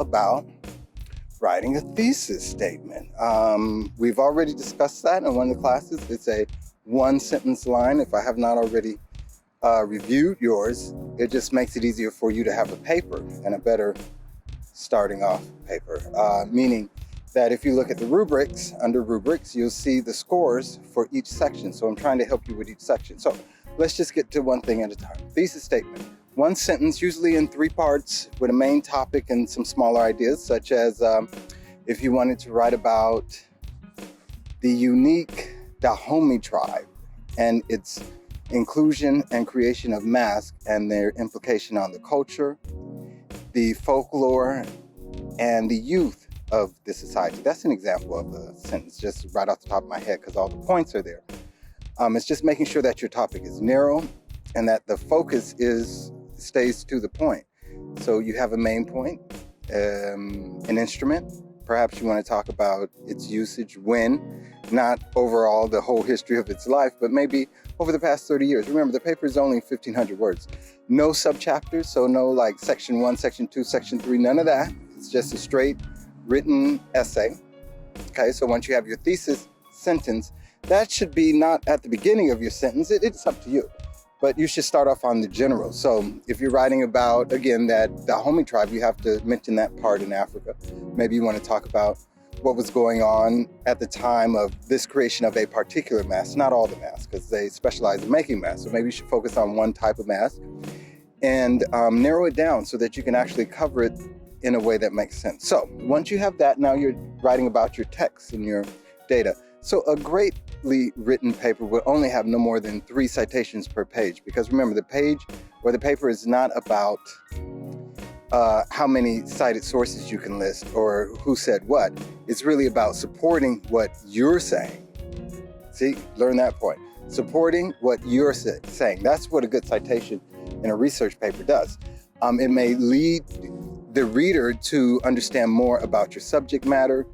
about writing a thesis statement. We've already discussed that in one of the classes. It's a one sentence line. If I have not already reviewed yours, it just makes it easier for you to have a paper and a better starting off paper. Meaning that if you look at the rubrics, under rubrics, you'll see the scores for each section. So I'm trying to help you with each section. So let's just get to one thing at a time. Thesis statement. One sentence, usually in 3 parts, with a main topic and some smaller ideas, such as if you wanted to write about the unique Dahomey tribe and its inclusion and creation of masks and their implication on the culture, the folklore, and the youth of the society. That's an example of a sentence, just right off the top of my head, because all the points are there. It's just making sure that your topic is narrow and that the focus stays to the point. So you have a main point, an instrument. Perhaps you want to talk about its usage when, not overall the whole history of its life, but maybe over the past 30 years. Remember, the paper is only 1,500 words. No subchapters, so no like section 1, section 2, section 3, none of that. It's just a straight written essay. Okay, so once you have your thesis sentence, that should be not at the beginning of your sentence. It's up to you. But you should start off on the general. So if you're writing about, again, that Dahomey tribe, you have to mention that part in Africa. Maybe you want to talk about what was going on at the time of this creation of a particular mask, not all the masks, because they specialize in making masks. So maybe you should focus on one type of mask and narrow it down so that you can actually cover it in a way that makes sense. So once you have that, now you're writing about your text and your data. So a greatly written paper will only have no more than 3 citations per page, because remember, the page or the paper is not about how many cited sources you can list or who said what. It's really about supporting what you're saying. See, learn that point. Supporting what you're saying. That's what a good citation in a research paper does. It may lead the reader to understand more about your subject matter,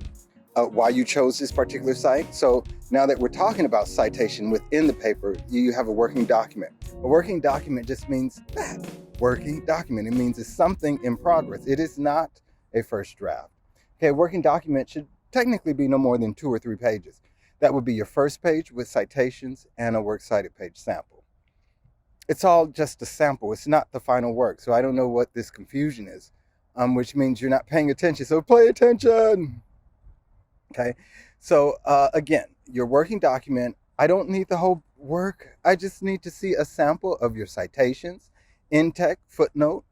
why you chose this particular site. So now that we're talking about citation within the paper, you have a working document. A working document just means that, working document. It means it's something in progress. It is not a first draft. Okay, a working document should technically be no more than 2 or 3 pages. That would be your first page with citations and a works cited page sample. It's all just a sample. It's not the final work. So I don't know what this confusion is, which means you're not paying attention. So pay attention. Okay, so again, your working document, I don't need the whole work. I just need to see a sample of your citations, in-text, footnote,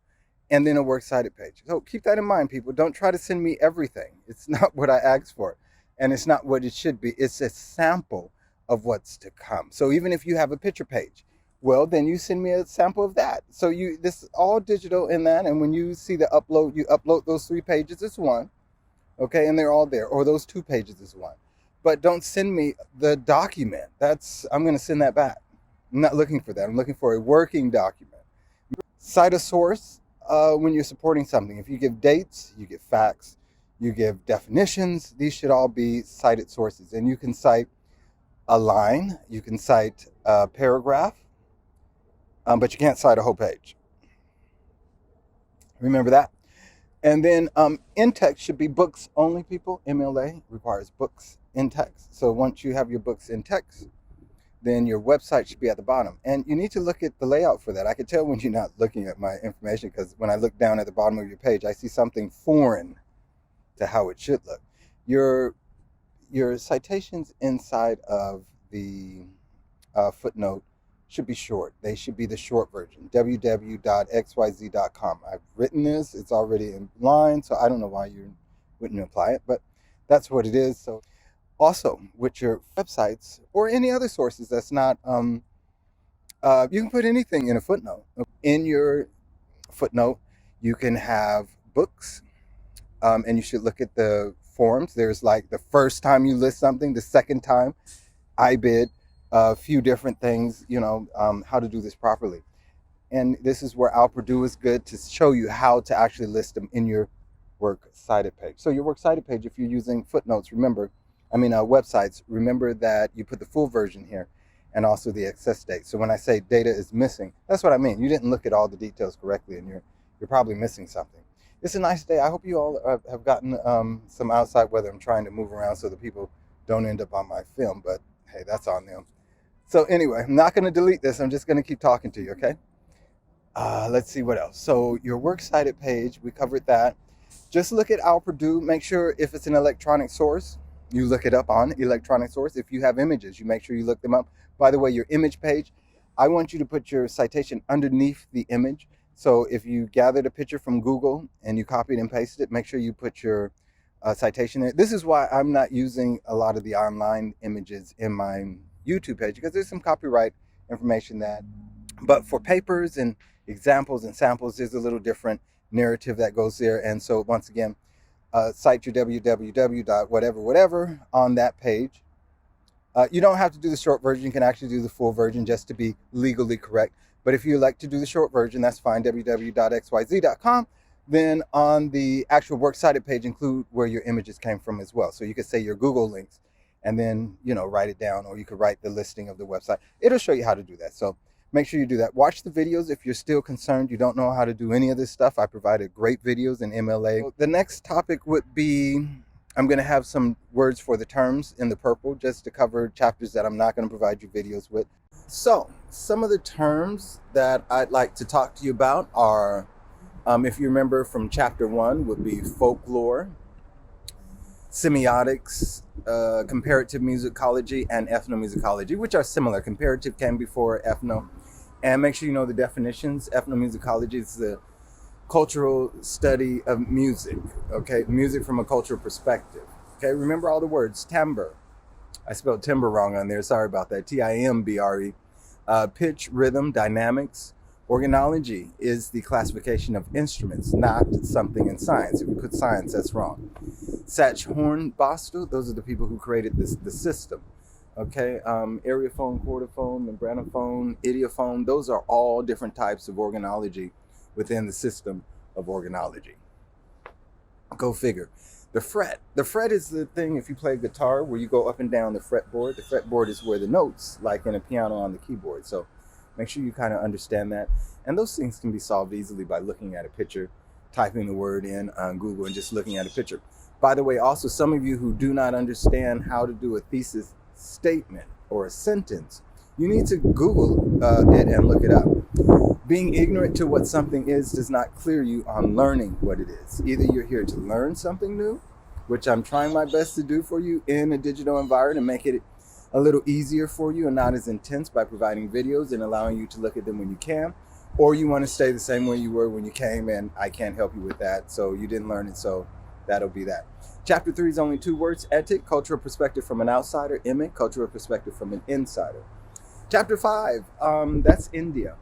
and then a works cited page. So keep that in mind, people. Don't try to send me everything. It's not what I asked for, and it's not what it should be. It's a sample of what's to come. So even if you have a picture page, well, then you send me a sample of that. So this is all digital in that, and when you see the upload, you upload those 3 pages as one. Okay, and they're all there, or those 2 pages is one. But don't send me the document. I'm going to send that back. I'm not looking for that. I'm looking for a working document. Cite a source when you're supporting something. If you give dates, you give facts, you give definitions, these should all be cited sources. And you can cite a line, you can cite a paragraph, but you can't cite a whole page. Remember that? And then in text should be books only, people. MLA requires books in text. So once you have your books in text, then your website should be at the bottom. And you need to look at the layout for that. I can tell when you're not looking at my information, because when I look down at the bottom of your page, I see something foreign to how it should look. Your citations inside of the footnote should be short. They should be the short version, www.xyz.com. I've written this, it's already in line, so I don't know why you wouldn't apply it, but that's what it is. So also with your websites or any other sources that's not, you can put anything in a footnote. In your footnote, you can have books, and you should look at the forms. There's like the first time you list something, the second time, I bid, a few different things, how to do this properly. And this is where Al Purdue is good to show you how to actually list them in your works cited page. So your works cited page, if you're using footnotes, websites, remember that you put the full version here and also the access date. So when I say data is missing, that's what I mean. You didn't look at all the details correctly and you're probably missing something. It's a nice day. I hope you all have gotten some outside weather. I'm trying to move around so that people don't end up on my film, but hey, that's on them. So anyway, I'm not going to delete this. I'm just going to keep talking to you, okay? Let's see what else. So your works cited page, we covered that. Just look at Al Purdue. Make sure if it's an electronic source, you look it up on electronic source. If you have images, you make sure you look them up. By the way, your image page, I want you to put your citation underneath the image. So if you gathered a picture from Google and you copied and pasted it, make sure you put your citation there. This is why I'm not using a lot of the online images in my YouTube page, because there's some copyright information that, but for papers and examples and samples, there's a little different narrative that goes there. And so once again, cite your www. whatever on that page. You don't have to do the short version. You can actually do the full version just to be legally correct. But if you like to do the short version, that's fine, www.xyz.com. Then on the actual works cited page, include where your images came from as well. So you could say your Google links and then, write it down, or you could write the listing of the website. It'll show you how to do that. So make sure you do that. Watch the videos if you're still concerned you don't know how to do any of this stuff. I provided great videos in MLA. The next topic would be, I'm going to have some words for the terms in the purple just to cover chapters that I'm not going to provide you videos with. So some of the terms that I'd like to talk to you about are, if you remember from chapter 1, would be folklore, semiotics, comparative musicology, and ethnomusicology, which are similar. Comparative came before ethno. And make sure you know the definitions. Ethnomusicology is the cultural study of music, okay? Music from a cultural perspective, okay? Remember all the words. Timbre. I spelled timbre wrong on there. Sorry about that. Timbre. Pitch, rhythm, dynamics. Organology is the classification of instruments, not something in science. If you put science, that's wrong. Sach Hornbostel, those are the people who created the system. Okay, areophone, quartophone, membranophone, idiophone, those are all different types of organology within the system of organology. Go figure. The fret is the thing, if you play guitar, where you go up and down the fretboard. The fretboard is where the notes, like in a piano, on the keyboard. So make sure you kind of understand that. And those things can be solved easily by looking at a picture, typing the word in on Google and just looking at a picture. By the way, also, some of you who do not understand how to do a thesis statement or a sentence, you need to Google it and look it up. Being ignorant to what something is does not clear you on learning what it is. Either you're here to learn something new, which I'm trying my best to do for you in a digital environment and make it a little easier for you and not as intense by providing videos and allowing you to look at them when you can, or you want to stay the same way you were when you came, and I can't help you with that. So you didn't learn it, so that'll be that. Chapter 3 is only 2 words: etic, cultural perspective from an outsider; emic, cultural perspective from an insider. Chapter 5, that's India.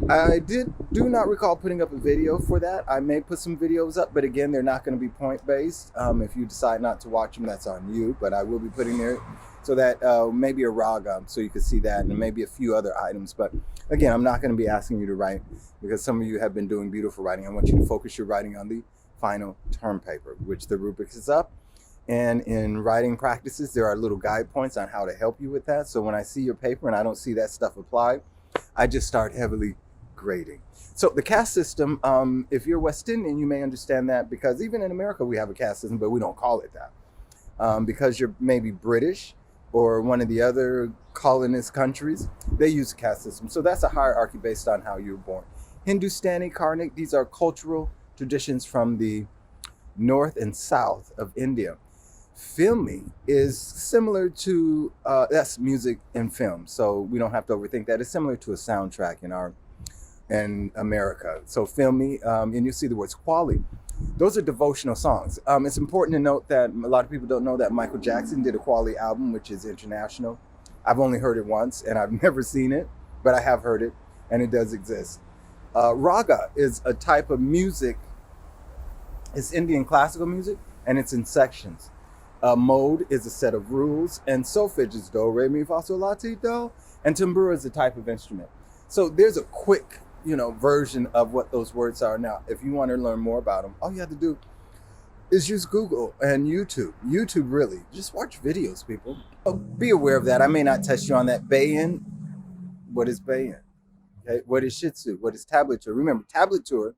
I do not recall putting up a video for that. I may put some videos up, but again, they're not going to be point-based. If you decide not to watch them, that's on you, but I will be putting there so that maybe a raga, so you can see that, and maybe a few other items. But again, I'm not going to be asking you to write, because some of you have been doing beautiful writing. I want you to focus your writing on the final term paper, which the rubric is up. And in writing practices, there are little guide points on how to help you with that. So when I see your paper and I don't see that stuff applied, I just start heavily grading. So the caste system, if you're West Indian, you may understand that, because even in America we have a caste system, but we don't call it that. Because you're maybe British or one of the other colonist countries, they use a caste system. So that's a hierarchy based on how you were born. Hindustani, Karnik, these are cultural traditions from the north and south of India. Filmy is similar to, that's music and film, so we don't have to overthink that. It's similar to a soundtrack in America. So filmy, and you see the words quali. Those are devotional songs. It's important to note that a lot of people don't know that Michael Jackson did a quali album, which is international. I've only heard it once, and I've never seen it, but I have heard it, and it does exist. Raga is a type of music. It's Indian classical music, and it's in sections. Mode is a set of rules, and solfege is do, re, mi, fa, sol, la, ti, do, and tambura is a type of instrument. So there's a quick, version of what those words are. Now, if you want to learn more about them, all you have to do is use Google and YouTube. YouTube, really. Just watch videos, people. Oh, be aware of that. I may not test you on that. Bayin, what is Bayin? Okay, what is Shih Tzu? What is tablature? Remember, tablature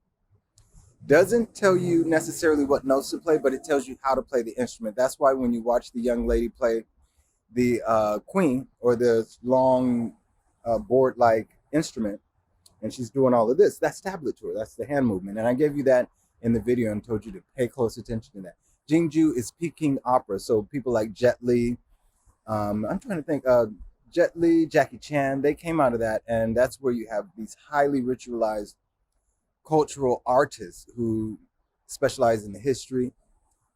Doesn't tell you necessarily what notes to play, but it tells you how to play the instrument. That's why when you watch the young lady play the queen, or the long board-like instrument, and she's doing all of this, that's tablature, that's the hand movement. And I gave you that in the video and told you to pay close attention to that. Jingju is Peking opera, so people like Jet Li, I'm trying to think, Jet Li, Jackie Chan, they came out of that, and that's where you have these highly ritualized cultural artists who specialize in the history,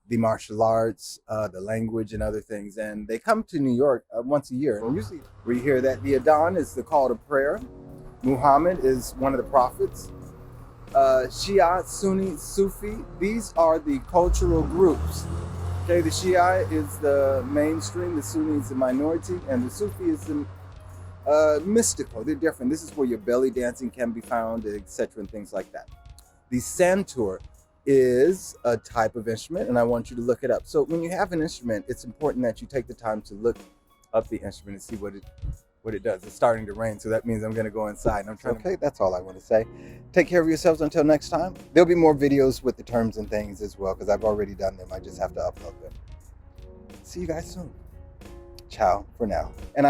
the martial arts, the language, and other things. And they come to New York once a year. And usually we hear that the Adhan is the call to prayer. Muhammad is one of the prophets. Shia, Sunni, Sufi, these are the cultural groups. Okay, the Shia is the mainstream, the Sunni is the minority, and the Sufi is the mystical. They're different. This is where your belly dancing can be found, etc., and things like that. The santur is a type of instrument, and I want you to look it up. So when you have an instrument, it's important that you take the time to look up the instrument and see what it does. It's starting to rain, so that means I'm going to go inside. And I'm trying. Okay, that's all I want to say. Take care of yourselves until next time. There'll be more videos with the terms and things as well, because I've already done them. I just have to upload them. See you guys soon. Ciao for now. And